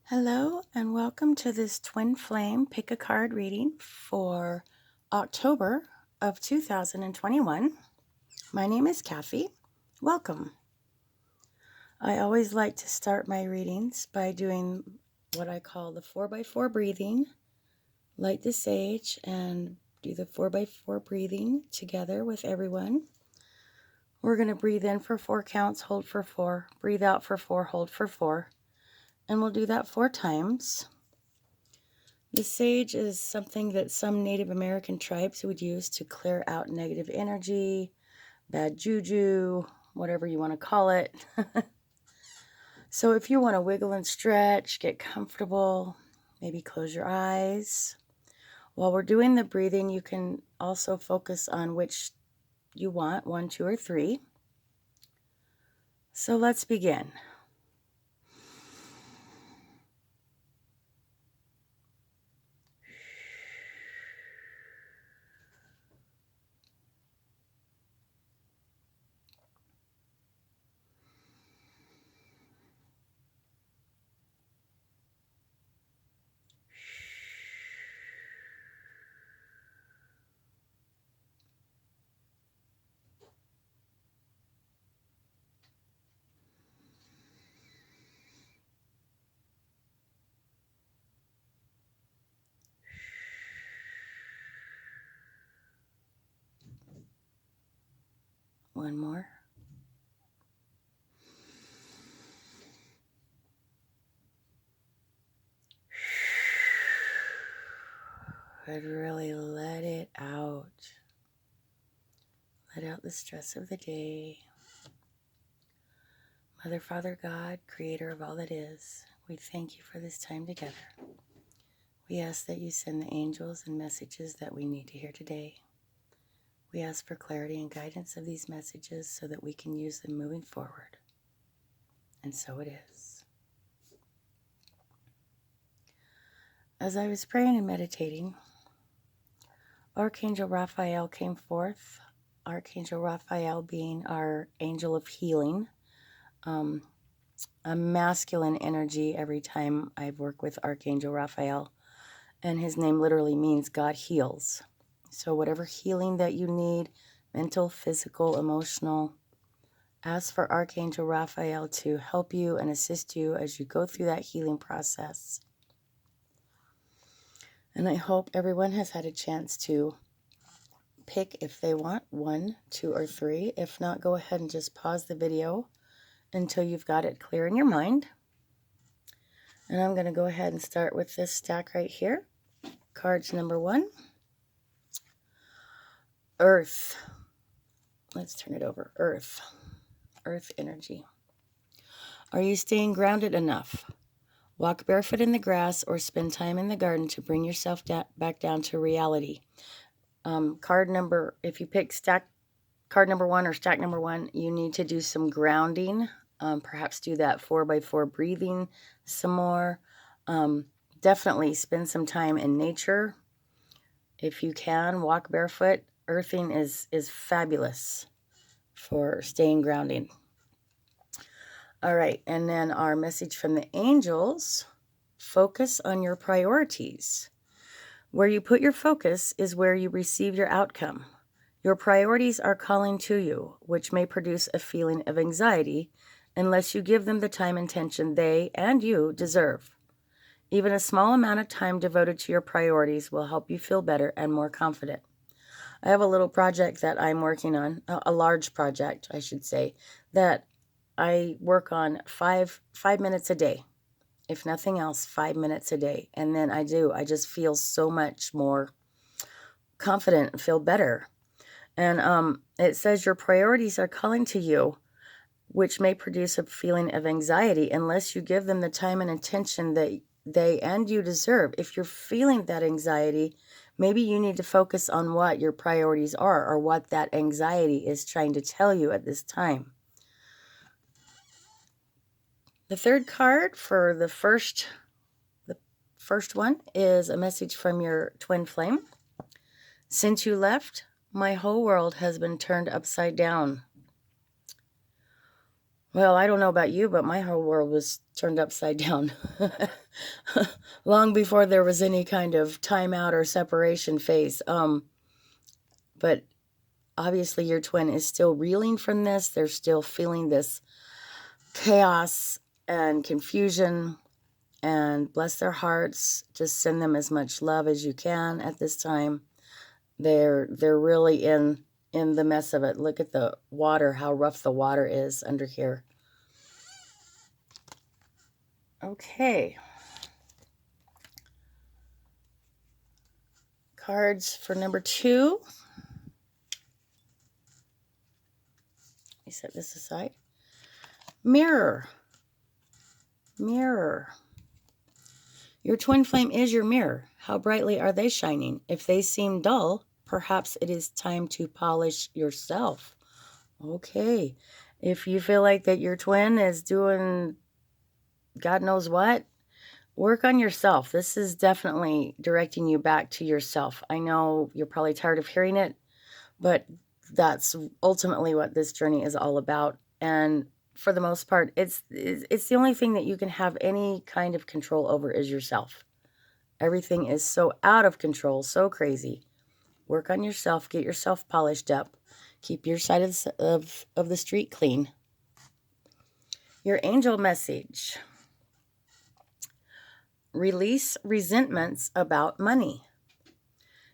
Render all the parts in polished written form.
Hello and welcome to this Twin Flame Pick a Card reading for October of 2021. My name is Kathy. Welcome. I always like to start my readings by doing what I call the 4x4 breathing. Light the sage and do the 4x4 breathing together with everyone. We're going to breathe in for 4 counts, hold for 4, breathe out for 4, hold for 4. And we'll do that 4 times. The sage is something that some Native American tribes would use to clear out negative energy, bad juju, whatever you want to call it. So if you want to wiggle and stretch, get comfortable, maybe close your eyes. While we're doing the breathing, you can also focus on which you want, 1, 2, or 3. So let's begin. One more. And really let it out. Let out the stress of the day. Mother, Father, God, creator of all that is, we thank you for this time together. We ask that you send the angels and messages that we need to hear today. We ask for clarity and guidance of these messages so that we can use them moving forward. And so it is. As I was praying and meditating, Archangel Raphael came forth. Archangel Raphael being our angel of healing. A masculine energy every time I've worked with Archangel Raphael. And his name literally means God heals. So whatever healing that you need, mental, physical, emotional, ask for Archangel Raphael to help you and assist you as you go through that healing process. And I hope everyone has had a chance to pick if they want 1, 2, or 3. If not, go ahead and just pause the video until you've got it clear in your mind. And I'm going to go ahead and start with this stack right here. Cards number 1. Earth. Let's turn it over. Earth. Earth energy. Are you staying grounded enough? Walk barefoot in the grass or spend time in the garden to bring yourself back down to reality. If you pick card number 1 or stack number 1, you need to do some grounding. Perhaps do that 4x4 breathing some more. Definitely spend some time in nature. If you can, walk barefoot. Earthing is fabulous for staying grounding. All right, and then our message from the angels, focus on your priorities. Where you put your focus is where you receive your outcome. Your priorities are calling to you, which may produce a feeling of anxiety unless you give them the time and attention they and you deserve. Even a small amount of time devoted to your priorities will help you feel better and more confident. I have a little project that I'm working on, a large project, I should say, that I work on 5 minutes a day. If nothing else, 5 minutes a day. And then I just feel so much more confident and feel better. And it says your priorities are calling to you, which may produce a feeling of anxiety unless you give them the time and attention that they and you deserve. If you're feeling that anxiety, maybe you need to focus on what your priorities are or what that anxiety is trying to tell you at this time. The third card for the first one is a message from your twin flame. Since you left, my whole world has been turned upside down. Well, I don't know about you, but my whole world was turned upside down long before there was any kind of timeout or separation phase. But obviously your twin is still reeling from this. They're still feeling this chaos and confusion, and bless their hearts. Just send them as much love as you can at this time. They're really in the mess of it. Look at the water, how rough the water is under here. Okay. Cards for number 2. Let me set this aside. Mirror. Mirror. Your twin flame is your mirror. How brightly are they shining? If they seem dull, perhaps it is time to polish yourself. Okay. If you feel like that your twin is doing God knows what, work on yourself. This is definitely directing you back to yourself. I know you're probably tired of hearing it, but that's ultimately what this journey is all about. And for the most part, it's the only thing that you can have any kind of control over is yourself. Everything is so out of control, so crazy. Work on yourself, get yourself polished up, keep your side of the street clean. Your angel message. Release resentments about money.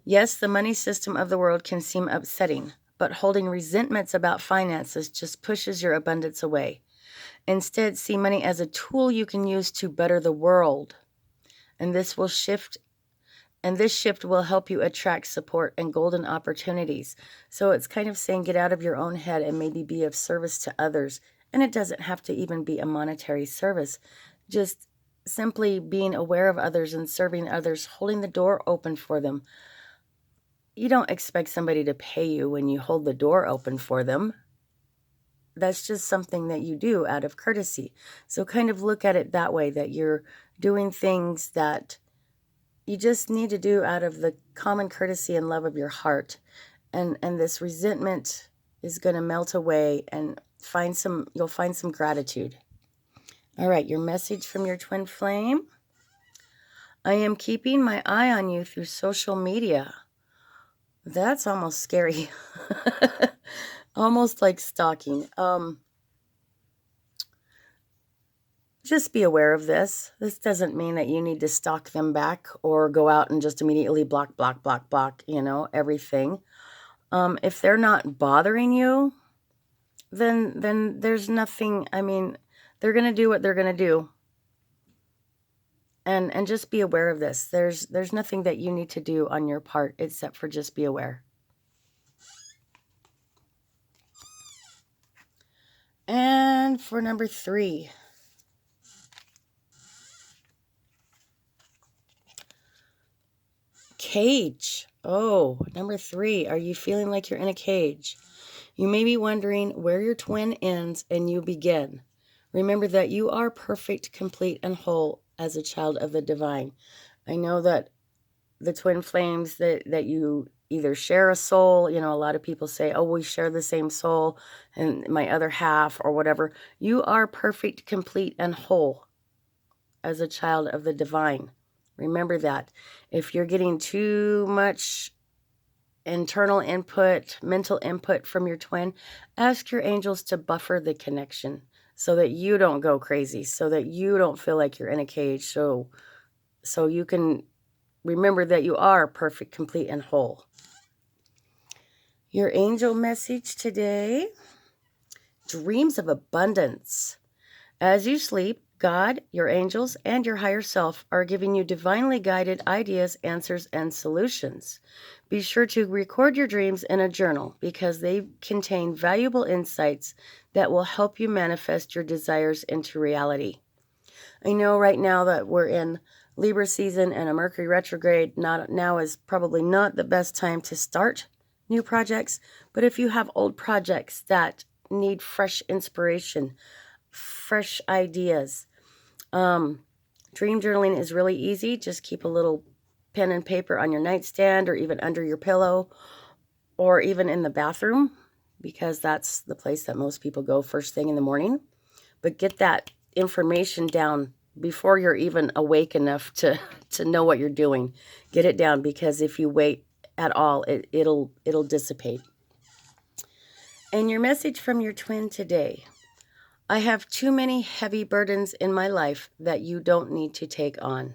Yes, the money system of the world can seem upsetting, but holding resentments about finances just pushes your abundance away. Instead, see money as a tool you can use to better the world. And this shift will help you attract support and golden opportunities. So it's kind of saying get out of your own head and maybe be of service to others. And it doesn't have to even be a monetary service. Just simply being aware of others and serving others, holding the door open for them. You don't expect somebody to pay you when you hold the door open for them. That's just something that you do out of courtesy. So kind of look at it that way, that you're doing things that you just need to do out of the common courtesy and love of your heart. And this resentment is going to melt away, and you'll find some gratitude. All right, your message from your twin flame. I am keeping my eye on you through social media. That's almost scary. Almost like stalking. Just be aware of this. This doesn't mean that you need to stalk them back or go out and just immediately block, everything. If they're not bothering you, then there's nothing. I mean, they're going to do what they're going to do. And just be aware of this. There's nothing that you need to do on your part except for just be aware. And for number 3. Cage. Oh, number 3. Are you feeling like you're in a cage? You may be wondering where your twin ends and you begin. Remember that you are perfect, complete, and whole as a child of the divine. I know that the twin flames that you either share a soul, a lot of people say, oh, we share the same soul and my other half or whatever. You are perfect, complete, and whole as a child of the divine. Remember that. If you're getting too much internal input, mental input from your twin, ask your angels to buffer the connection so that you don't go crazy, so that you don't feel like you're in a cage, so you can remember that you are perfect, complete, and whole. Your angel message today, dreams of abundance. As you sleep, God, your angels, and your higher self are giving you divinely guided ideas, answers, and solutions. Be sure to record your dreams in a journal because they contain valuable insights that will help you manifest your desires into reality. I know right now that we're in Libra season and a Mercury retrograde. Now is probably not the best time to start new projects, but if you have old projects that need fresh inspiration, fresh ideas, dream journaling is really easy. Just keep a little pen and paper on your nightstand or even under your pillow or even in the bathroom, because that's the place that most people go first thing in the morning. but get that information down before you're even awake enough to know what you're doing. Get it down, because if you wait at all, it'll dissipate. And your message from your twin today: I have too many heavy burdens in my life that you don't need to take on.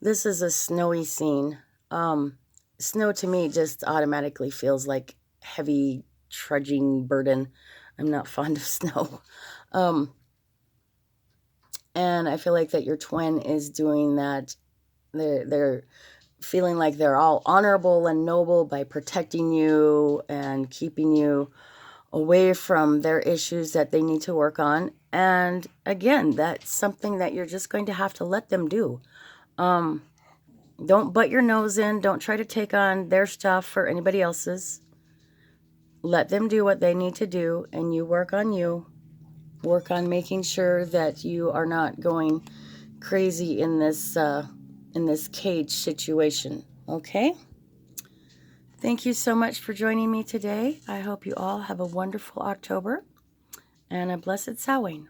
This is a snowy scene. Snow to me just automatically feels like heavy, trudging burden. I'm not fond of snow. And I feel like that your twin is doing that. They're feeling like they're all honorable and noble by protecting you and keeping you away from their issues that they need to work on. And again, that's something that you're just going to have to let them do. Don't butt your nose in. Don't try to take on their stuff or anybody else's. Let them do what they need to do, and you work on you. Work on making sure that you are not going crazy in this cage situation. Okay? Thank you so much for joining me today. I hope you all have a wonderful October and a blessed Samhain.